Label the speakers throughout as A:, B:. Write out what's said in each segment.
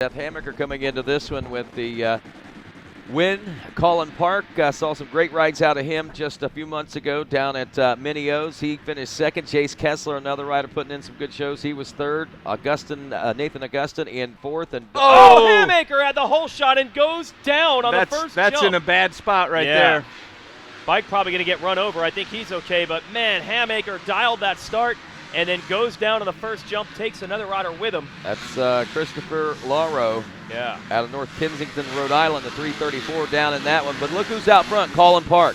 A: Seth Hammaker coming into this one with the win. Colin Park saw some great rides out of him just a few months ago down at Minneo's. He finished second. Chase Kessler, another rider, putting in some good shows. He was third. Nathan Augustin in fourth. And
B: Hammaker had the whole shot and goes down on the first
C: That's
B: jump.
C: in a bad spot right there.
B: Bike probably going to get run over. I think he's okay, but man, Hammaker dialed that start and then goes down on the first jump, takes another rider with him.
A: That's Christopher Lauro out of North Kensington, Rhode Island, the 334 down in that one. But look who's out front, Colin Park.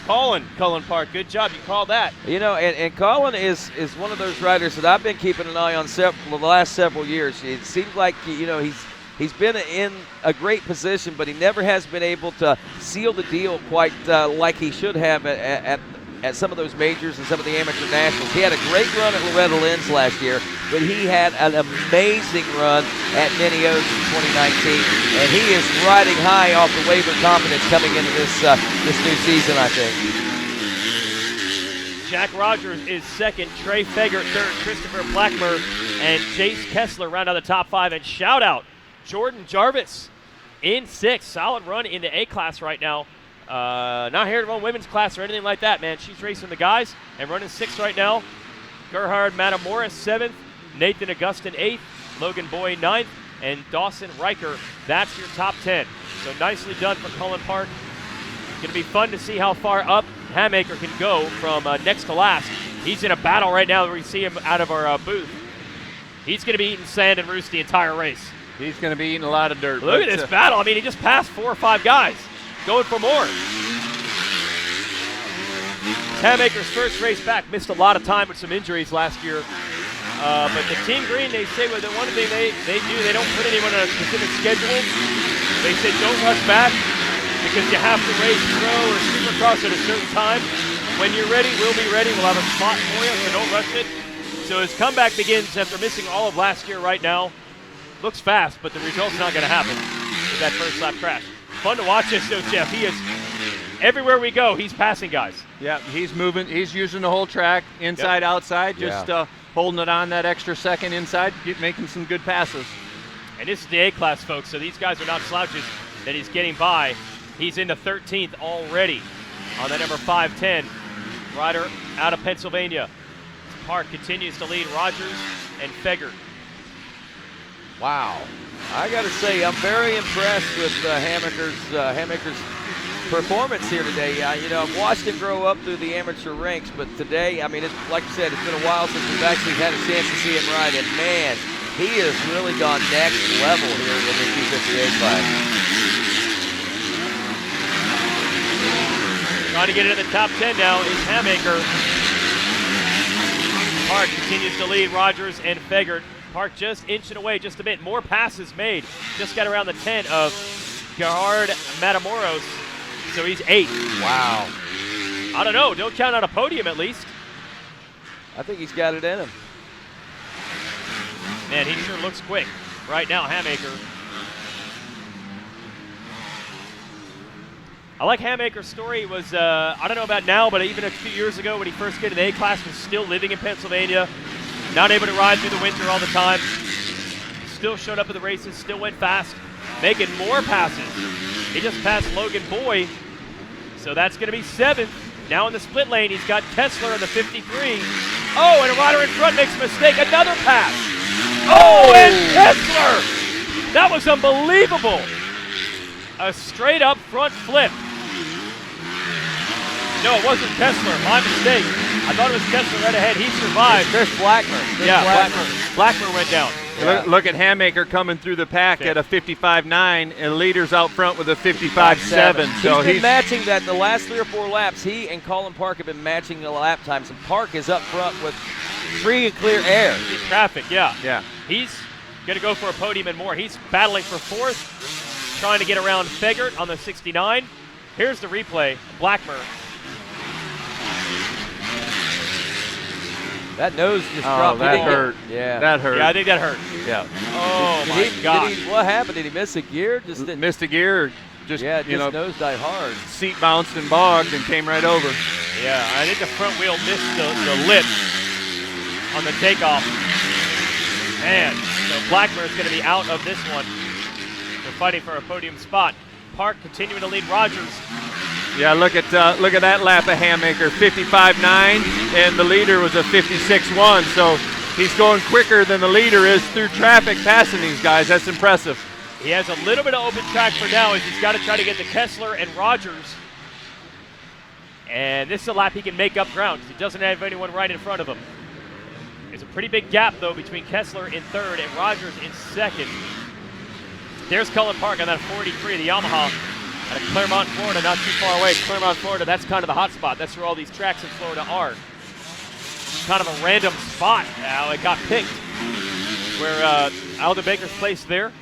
B: Colin Park, good job. You called that.
A: You know, and Colin is one of those riders that I've been keeping an eye on the last several years. It seems like, you know, he's been in a great position, but he never has been able to seal the deal quite like he should have at some of those majors and some of the amateur nationals. He had a great run at Loretta Lynn's last year, but he had an amazing run at Minneo's in 2019, and he is riding high off the wave of confidence coming into this new season, I think.
B: Jack Rogers is second, Trey Fegert third, Christopher Blackmer and Jace Kessler round out the top five. And shout out Jordan Jarvis in sixth. Solid run in the A-class right now. Not here to run women's class or anything like that, man. She's racing the guys and running sixth right now. Gerhard Matamoros seventh, Nathan Augustin eighth, Logan Boyd ninth, and Dawson Riker. That's your top 10. So nicely done for Colin Park. Going to be fun to see how far up Hammaker can go from next to last. He's in a battle right now. We see him out of our booth. He's going to be eating sand and roost the entire race.
C: He's going to be eating a lot of dirt.
B: Look at this battle. I mean, he just passed 4 or 5 guys. Going for more. Hammaker's first race back, missed a lot of time with some injuries last year. But the Team Green, they say, well, the one thing they do, they don't put anyone on a specific schedule. They say don't rush back because you have to race pro or supercross at a certain time. When you're ready, we'll be ready. We'll have a spot for you, so don't rush it. So his comeback begins after missing all of last year right now. Looks fast, but the result's not going to happen with that first lap crash. Fun to watch this, though, Jeff. He is everywhere we go. He's passing guys.
C: Yeah, he's moving. He's using the whole track, inside, outside, just holding it on that extra second inside, making some good passes.
B: And this is the A-class, folks, so these guys are not slouches that he's getting by. He's into 13th already on that number 510 rider out of Pennsylvania. Park continues to lead Rogers and Fegert.
A: Wow. I got to say, I'm very impressed with Hammaker's performance here today. You know, I've watched him grow up through the amateur ranks, but today, I mean, like you said, it's been a while since we've actually had a chance to see him ride, and man, he has really gone next level here in the 258 class.
B: Trying to get into the top 10 now is Hammaker. Park continues to lead Rogers and Fegert. Park just inching away just a bit. More passes made. Just got around the 10 of Gerhard Matamoros. So he's 8.
A: Wow.
B: I don't know. Don't count on a podium at least.
A: I think he's got it in him.
B: Man, he sure looks quick right now, Hammaker. I like Hammaker's story. Was I don't know about now, but even a few years ago when he first got in the A-class, was still living in Pennsylvania. Not able to ride through the winter all the time. Still showed up at the races, still went fast, making more passes. He just passed Logan Boyd, so that's going to be 7th. Now in the split lane, he's got Kessler in the 53. Oh, and a rider in front makes a mistake, another pass. Oh, and Kessler! That was unbelievable. A straight up front flip. No, it wasn't Kessler, my mistake. I thought it was Kessler right ahead. He survived.
A: Chris Blackmer.
B: Blackmer went down.
C: Yeah. Look at Hammaker coming through the pack at a 55.9, and leaders out front with a 55.7. So
A: he's been matching that the last 3 or 4 laps. He and Colin Park have been matching the lap times, and Park is up front with free and clear air.
B: In traffic, yeah. He's going to go for a podium and more. He's battling for 4th, trying to get around Fegert on the 69. Here's the replay. Blackmer.
A: That nose just dropped.
C: That hurt.
A: Yeah.
C: That hurt.
B: Yeah, I think that hurt.
C: Yeah.
B: Oh, my God.
A: What happened? Did he miss a gear?
C: Missed a gear. Just
A: nosedived hard.
C: Seat bounced and bogged and came right over.
B: Yeah, I think the front wheel missed the lip on the takeoff. Man, so Blackmer is going to be out of this one. They're fighting for a podium spot. Park continuing to lead Rogers.
C: Yeah, look at that lap of Hammaker, 55.9, and the leader was a 56.1. So he's going quicker than the leader is through traffic passing these guys. That's impressive.
B: He has a little bit of open track for now as he's got to try to get to Kessler and Rogers. And this is a lap he can make up ground because he doesn't have anyone right in front of him. There's a pretty big gap, though, between Kessler in third and Rogers in second. There's Cullen Park on that 43, the Yamaha, out of Claremont, Florida, not too far away. Claremont, Florida, that's kind of the hot spot. That's where all these tracks in Florida are. Kind of a random spot how it got picked, where Alden Baker's placed there.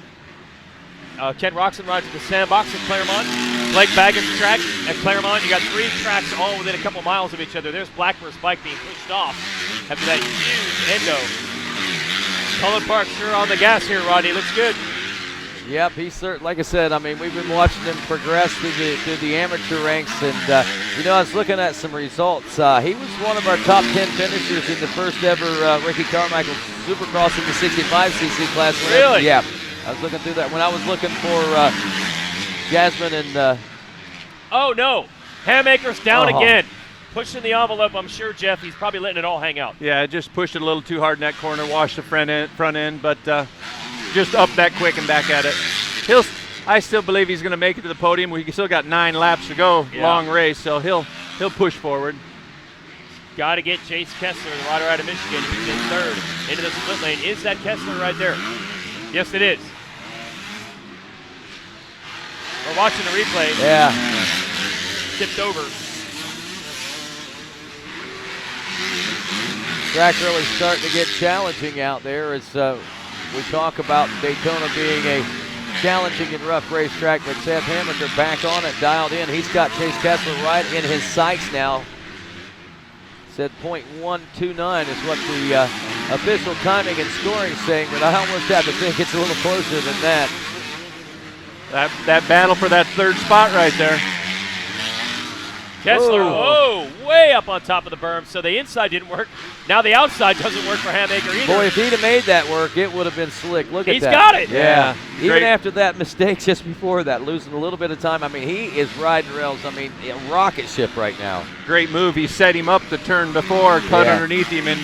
B: Ken Roxon rides at the Sandbox at Claremont. Blake Baggett's track at Claremont. You got 3 tracks all within a couple miles of each other. There's Blackmer's bike being pushed off after that huge endo. Cullen Park sure on the gas here, Rodney. Looks good.
A: Yep, he's certain. Like I said, I mean, we've been watching him progress through the amateur ranks, and you know, I was looking at some results. He was one of our top 10 finishers in the first ever Ricky Carmichael Supercross in the 65cc class.
B: Really?
A: Yeah, I was looking through that when I was looking for Jasmine and.
B: Oh no, Hammaker's down again. Pushing the envelope, I'm sure, Jeff. He's probably letting it all hang out.
C: Yeah, just pushed it a little too hard in that corner, washed the front end, but just up that quick and back at it. I still believe he's going to make it to the podium. We still got 9 laps to go, long race, so he'll push forward.
B: Got to get Chase Kessler, the rider out of Michigan. He's in third into the split lane. Is that Kessler right there? Yes, it is. We're watching the replay.
A: Yeah.
B: Tipped over.
A: Track really starting to get challenging out there as we talk about Daytona being a challenging and rough racetrack, but Seth Hammaker back on it, dialed in. He's got Chase Kessler right in his sights now. Said .129 is what the official timing and scoring is saying, but I almost have to think it's a little closer than that.
C: That battle for that third spot right there.
B: Kessler, way up on top of the berm, so the inside didn't work. Now the outside doesn't work for Hammaker either.
A: Boy, if he'd have made that work, it would have been slick. Look at that.
B: He's got it.
A: Yeah. Even
C: Great.
A: after that mistake just before that, losing a little bit of time. I mean, he is riding rails. I mean, a rocket ship right now.
C: Great move. He set him up the turn before, cut underneath him, and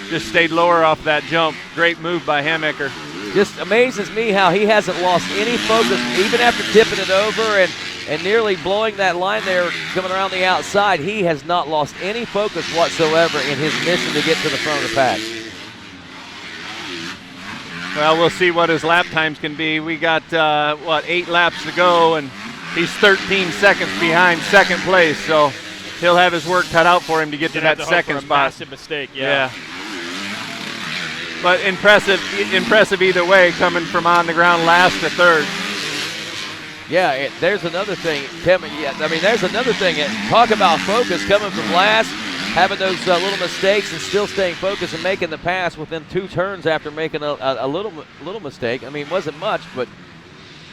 C: just stayed lower off that jump. Great move by Hammaker.
A: Just amazes me how he hasn't lost any focus, even after tipping it over and nearly blowing that line there, coming around the outside. He has not lost any focus whatsoever in his mission to get to the front of the pack.
C: Well, we'll see what his lap times can be. We got, 8 laps to go, and he's 13 seconds behind second place, so he'll have his work cut out for him to get to that second spot.
B: Massive mistake, yeah.
C: But impressive either way, coming from on the ground last to third.
A: Yeah, there's another thing, Kevin. Yeah, I mean, there's another thing. Talk about focus, coming from last, having those little mistakes and still staying focused and making the pass within 2 turns after making a little mistake. I mean, it wasn't much, but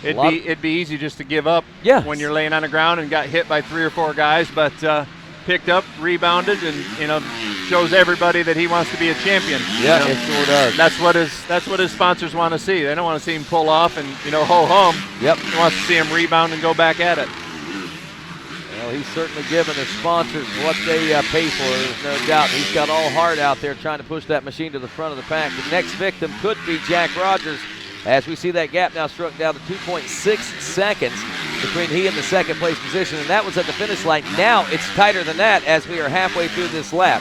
C: it'd be easy just to give up when you're laying on the ground and got hit by 3 or 4 guys, but picked up, rebounded, and shows everybody that he wants to be a champion.
A: Yeah, it sure does.
C: That's what his sponsors want to see. They don't want to see him pull off and ho hum.
A: Yep.
C: He wants to see him rebound and go back at it.
A: Well, he's certainly given his sponsors what they pay for. There's no doubt. He's got all heart out there trying to push that machine to the front of the pack. The next victim could be Jack Rogers, as we see that gap now shrunk down to 2.6 seconds between he and the second place position, and that was at the finish line. Now it's tighter than that as we are halfway through this lap.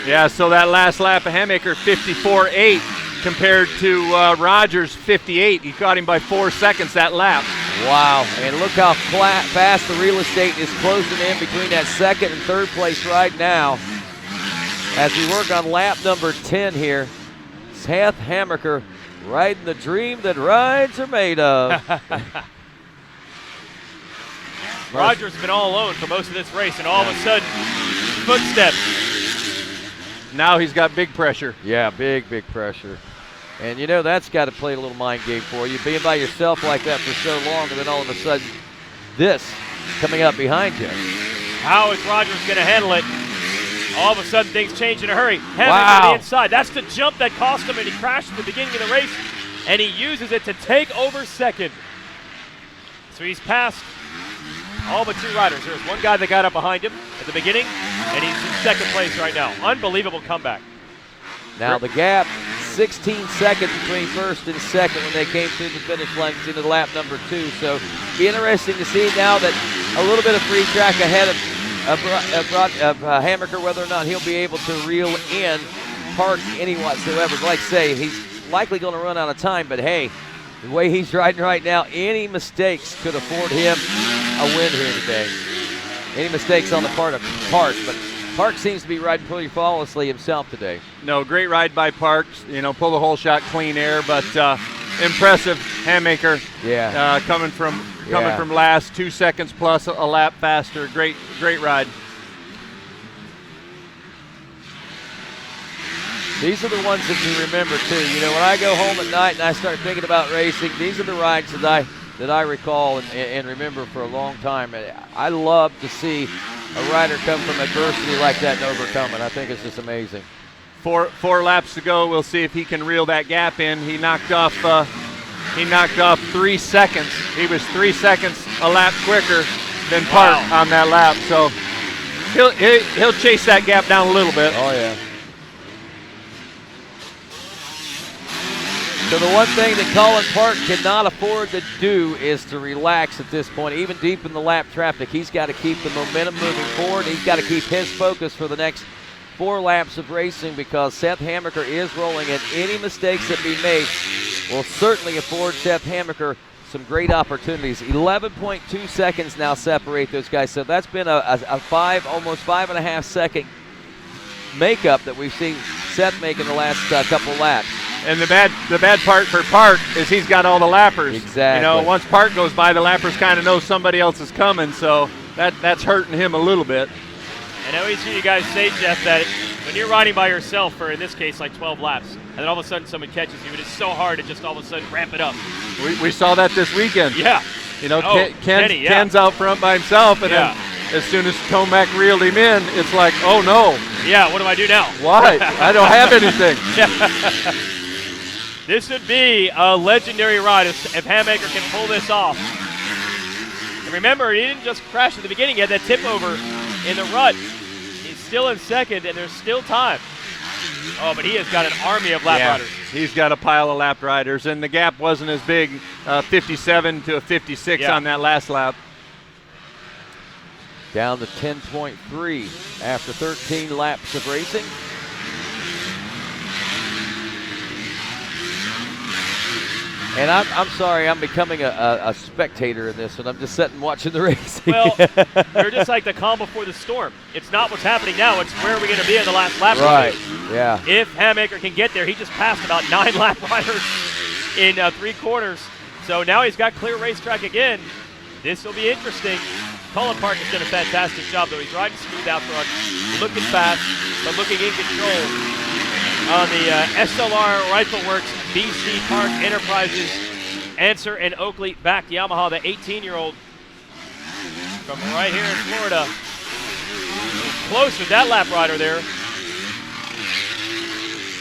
C: Yeah, so that last lap of Hammaker, 54.8 compared to Rogers, 58. He caught him by 4 seconds that lap.
A: Wow, and look how fast the real estate is closing in between that second and third place right now. As we work on lap number 10 here, Seth Hammaker riding the dream that rides are made of.
B: Rogers has been all alone for most of this race, and all of a sudden, footsteps.
C: Now he's got big pressure.
A: Yeah, big pressure. And that's got to play a little mind game for you, being by yourself like that for so long, and then all of a sudden, this coming up behind you.
B: How is Rogers going to handle it? All of a sudden, things change in a hurry. Hammock
A: Wow.
B: on the inside. That's the jump that cost him, and he crashed at the beginning of the race, and he uses it to take over second. So he's passed all but 2 riders. There's one guy that got up behind him at the beginning, and he's in second place right now. Unbelievable comeback.
A: Now the gap, 16 seconds between first and second when they came through the finish line into lap number 2. So be interesting to see now that a little bit of free track ahead of Hammaker, whether or not he'll be able to reel in Park any whatsoever. Like I say, he's likely going to run out of time, but hey, the way he's riding right now, any mistakes could afford him a win here today. Any mistakes on the part of Park, but Park seems to be riding pretty flawlessly himself today.
C: No, great ride by Parks. You know, pull the whole shot, clean air, but impressive. Hammaker,
A: Yeah.
C: coming from last, 2 seconds plus a lap faster. Great ride.
A: These are the ones that you remember too. You know, when I go home at night and I start thinking about racing, these are the rides that I recall and remember for a long time. I love to see a rider come from adversity like that and overcome it. I think it's just amazing.
C: Four laps to go. We'll see if he can reel that gap in. He knocked off 3 seconds. He was 3 seconds a lap quicker than Park on that lap. So he'll chase that gap down a little bit.
A: Oh yeah. So the one thing that Colin Park cannot afford to do is to relax at this point, even deep in the lap traffic. He's got to keep the momentum moving forward. He's got to keep his focus for the next 4 laps of racing because Seth Hammaker is rolling, and any mistakes that be made will certainly afford Seth Hammaker some great opportunities. 11.2 seconds now separate those guys. So that's been almost 5.5 second makeup that we've seen Seth make in the last couple laps.
C: And the bad part for Park is he's got all the lappers.
A: Exactly.
C: You know, once Park goes by, the lappers kind of know somebody else is coming, so that's hurting him a little bit.
B: And I always hear you guys say, Jeff, that when you're riding by yourself for, in this case, like 12 laps, and then all of a sudden someone catches you, it is so hard to just all of a sudden ramp it up.
C: We saw that this weekend.
B: Yeah.
C: You know,
B: Kenny,
C: Ken's out front by himself, and then as soon as Tomac reeled him in, it's like, oh no.
B: Yeah, what do I do now?
C: Why? I don't have anything.
B: This would be a legendary ride if Hammaker can pull this off. And remember, he didn't just crash at the beginning. He had that tip over in the rut. He's still in second, and there's still time. Oh, but he has got an army of lap riders.
C: He's got a pile of lap riders, and the gap wasn't as big, 57 to a 56 on that last lap.
A: Down to 10.3 after 13 laps of racing. And I'm sorry, I'm becoming a spectator in this one. I'm just sitting watching the racing.
B: Well, you're just like the calm before the storm. It's not what's happening now. It's where are we going to be in the last lap.
A: Right, yeah.
B: If Hammaker can get there, he just passed about 9 lap riders in 3 quarters. So now he's got clear racetrack again. This will be interesting. Colin Park has done a fantastic job, though. He's riding smooth out front, looking fast, but looking in control. On the SLR Rifleworks BC Park Enterprises Answer and Oakley backed Yamaha, the 18-year-old from right here in Florida. Close with that lap rider there.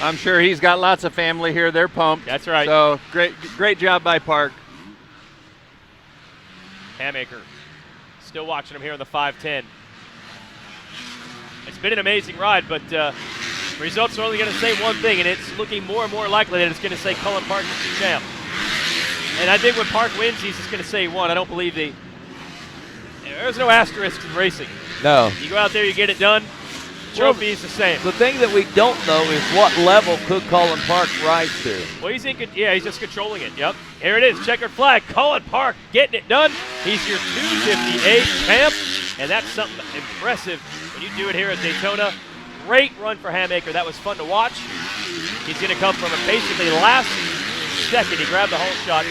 C: I'm sure he's got lots of family here. They're pumped.
B: That's right.
C: So great job by Park.
B: Hammaker still watching him here on the 510. It's been an amazing ride, but results are only going to say one thing, and it's looking more and more likely that it's going to say Colin Park is the champ. And I think when Park wins, he's just going to say he won. I don't believe there's no asterisk in racing.
A: No.
B: You go out there, you get it done. Trophy is the same.
A: The thing that we don't know is what level could Colin Park rise to.
B: Well, he's just controlling it. Yep. Here it is, checkered flag. Colin Park getting it done. He's your 250A champ, and that's something impressive when you do it here at Daytona. Great run for Hammaker. That was fun to watch. He's going to come from basically last second. He grabbed the whole shot.